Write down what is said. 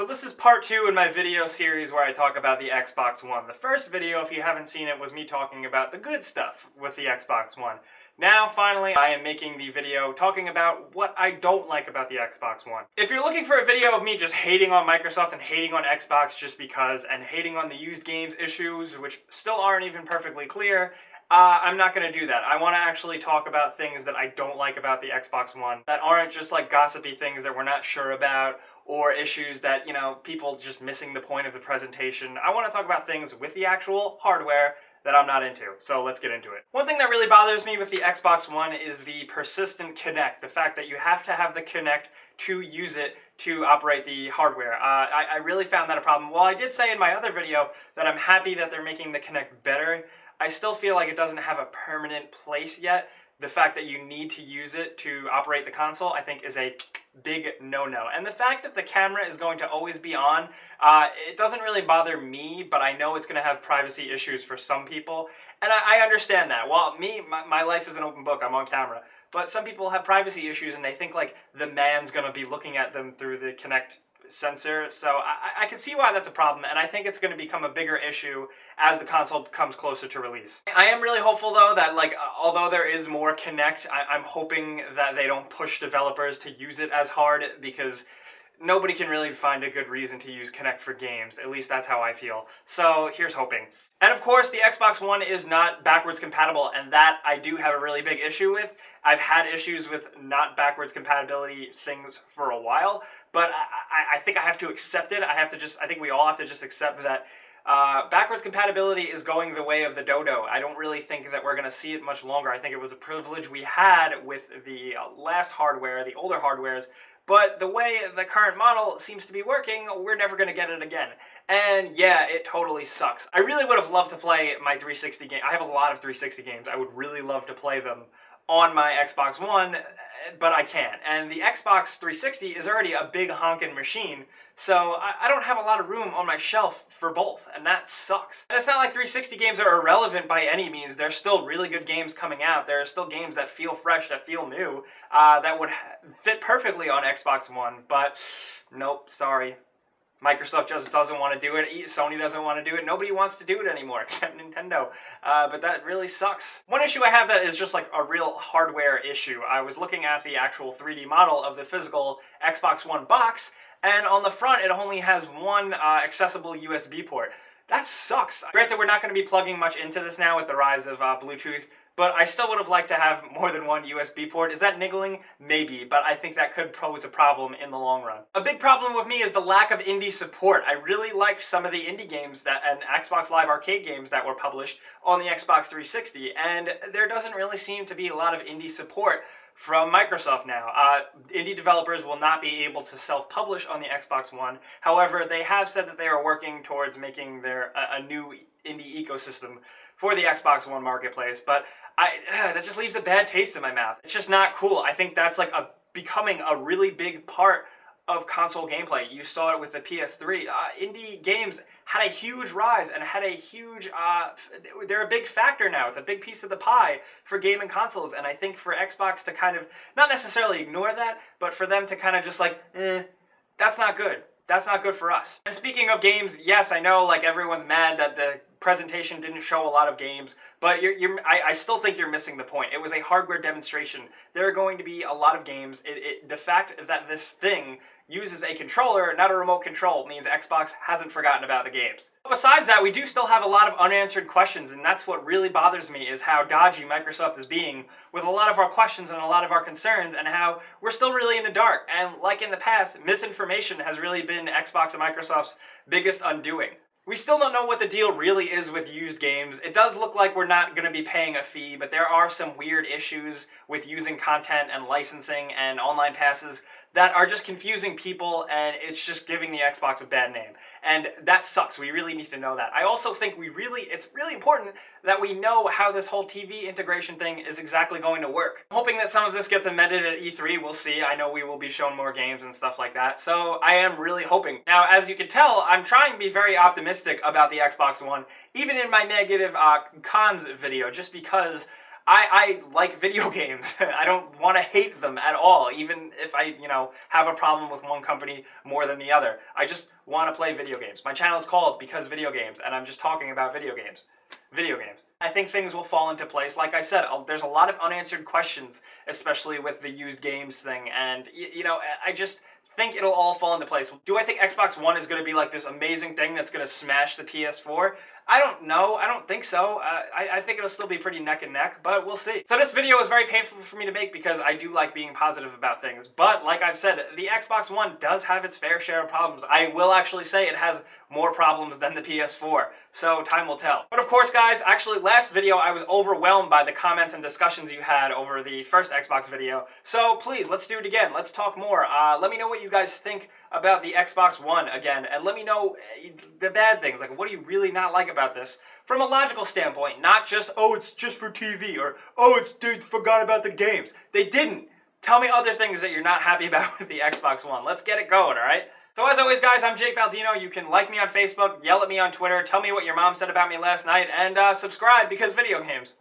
So this is part 2 in my video series where I talk about the Xbox One. The first video, if you haven't seen it, was me talking about the good stuff with the Xbox One. Now, finally, I am making the video talking about what I don't like about the Xbox One. If you're looking for a video of me just hating on Microsoft and hating on Xbox just because, and hating on the used games issues, which still aren't even perfectly clear, I'm not going to do that. I want to actually talk about things that I don't like about the Xbox One that aren't just like gossipy things that we're not sure about, or issues that, people just missing the point of the presentation. I want to talk about things with the actual hardware that I'm not into, so let's get into it. One thing that really bothers me with the Xbox One is the persistent Kinect, the fact that you have to have the Kinect to use it to operate the hardware. I really found that a problem. While I did say in my other video that I'm happy that they're making the Kinect better, I still feel like it doesn't have a permanent place yet. The fact that you need to use it to operate the console, I think, is a big no-no. And the fact that the camera is going to always be on, it doesn't really bother me, but I know it's going to have privacy issues for some people. And I understand that. Well, my life is an open book. I'm on camera. But some people have privacy issues, and they think, like, the man's going to be looking at them through the Kinect sensor, so I can see why that's a problem, and I think it's going to become a bigger issue as the console comes closer to release. I am really hopeful, though, that, like, although there is more Kinect, I'm hoping that they don't push developers to use it as hard, because nobody can really find a good reason to use Kinect for games. At least that's how I feel. So here's hoping. And of course, the Xbox One is not backwards compatible, and that I do have a really big issue with. I've had issues with not backwards compatibility things for a while, but I think I have to accept it. I think we all have to just accept that backwards compatibility is going the way of the dodo. I don't really think that we're going to see it much longer. I think it was a privilege we had with the last hardware, the older hardwares, but the way the current model seems to be working, we're never going to get it again. And yeah, it totally sucks. I really would have loved to play my 360 game. I have a lot of 360 games. I would really love to play them on my Xbox One, but I can't. And the Xbox 360 is already a big honkin' machine, so I don't have a lot of room on my shelf for both, and that sucks. And it's not like 360 games are irrelevant by any means. There's still really good games coming out. There are still games that feel fresh, that feel new, that would fit perfectly on Xbox One, but nope, sorry. Microsoft just doesn't want to do it. Sony doesn't want to do it. Nobody wants to do it anymore except Nintendo. But that really sucks. One issue I have that is just like a real hardware issue. I was looking at the actual 3D model of the physical Xbox One box, and on the front it only has one accessible USB port. That sucks. Granted, we're not going to be plugging much into this now with the rise of Bluetooth, but I still would have liked to have more than one USB port. Is that niggling? Maybe, but I think that could pose a problem in the long run. A big problem with me is the lack of indie support. I really liked some of the indie games and Xbox Live Arcade games that were published on the Xbox 360, and there doesn't really seem to be a lot of indie support from Microsoft now. Indie developers will not be able to self-publish on the Xbox One. However, they have said that they are working towards making a new indie ecosystem for the Xbox One marketplace, but that just leaves a bad taste in my mouth. It's just not cool. I think that's like becoming a really big part of console gameplay. You saw it with the PS3. Indie games had a huge rise and had a huge, they're a big factor now. It's a big piece of the pie for gaming consoles, and I think for Xbox to kind of, not necessarily ignore that, but for them to kind of just like, that's not good. That's not good for us. And speaking of games, yes, I know like everyone's mad that the presentation didn't show a lot of games, but I still think you're missing the point. It was a hardware demonstration. There are going to be a lot of games. The fact that this thing uses a controller, not a remote control, means Xbox hasn't forgotten about the games. But besides that, we do still have a lot of unanswered questions, and that's what really bothers me, is how dodgy Microsoft is being with a lot of our questions and a lot of our concerns, and how we're still really in the dark. And like in the past, misinformation has really been Xbox and Microsoft's biggest undoing. We still don't know what the deal really is with used games. It does look like we're not going to be paying a fee, but there are some weird issues with using content and licensing and online passes that are just confusing people, and it's just giving the Xbox a bad name. And that sucks. We really need to know that. I also think it's really important that we know how this whole TV integration thing is exactly going to work. I'm hoping that some of this gets amended at E3. We'll see. I know we will be shown more games and stuff like that, so I am really hoping. Now, as you can tell, I'm trying to be very optimistic about the Xbox One, even in my negative cons video, just because I like video games. I don't want to hate them at all, even if I, have a problem with one company more than the other. I just want to play video games. My channel is called Because Video Games, and I'm just talking about video games. Video games. I think things will fall into place. Like I said, there's a lot of unanswered questions, especially with the used games thing, and, I just think it'll all fall into place. Do I think Xbox One is going to be like this amazing thing that's going to smash the PS4? I don't know. I don't think so. I think it'll still be pretty neck and neck, but we'll see. So this video is very painful for me to make because I do like being positive about things. But like I've said, the Xbox One does have its fair share of problems. I will actually say it has more problems than the PS4. So time will tell. But of course, guys, actually last video I was overwhelmed by the comments and discussions you had over the first Xbox video. So please, let's do it again. Let's talk more. Let me know what you guys think about the Xbox One again, and let me know the bad things. Like, what do you really not like about this from a logical standpoint? Not just, oh, it's just for TV, or, oh, they forgot about the games. They didn't. Tell me other things that you're not happy about with the Xbox One. Let's get it going, all right? So as always, guys, I'm Jake Baldino. You can like me on Facebook, yell at me on Twitter, tell me what your mom said about me last night, and subscribe because video games.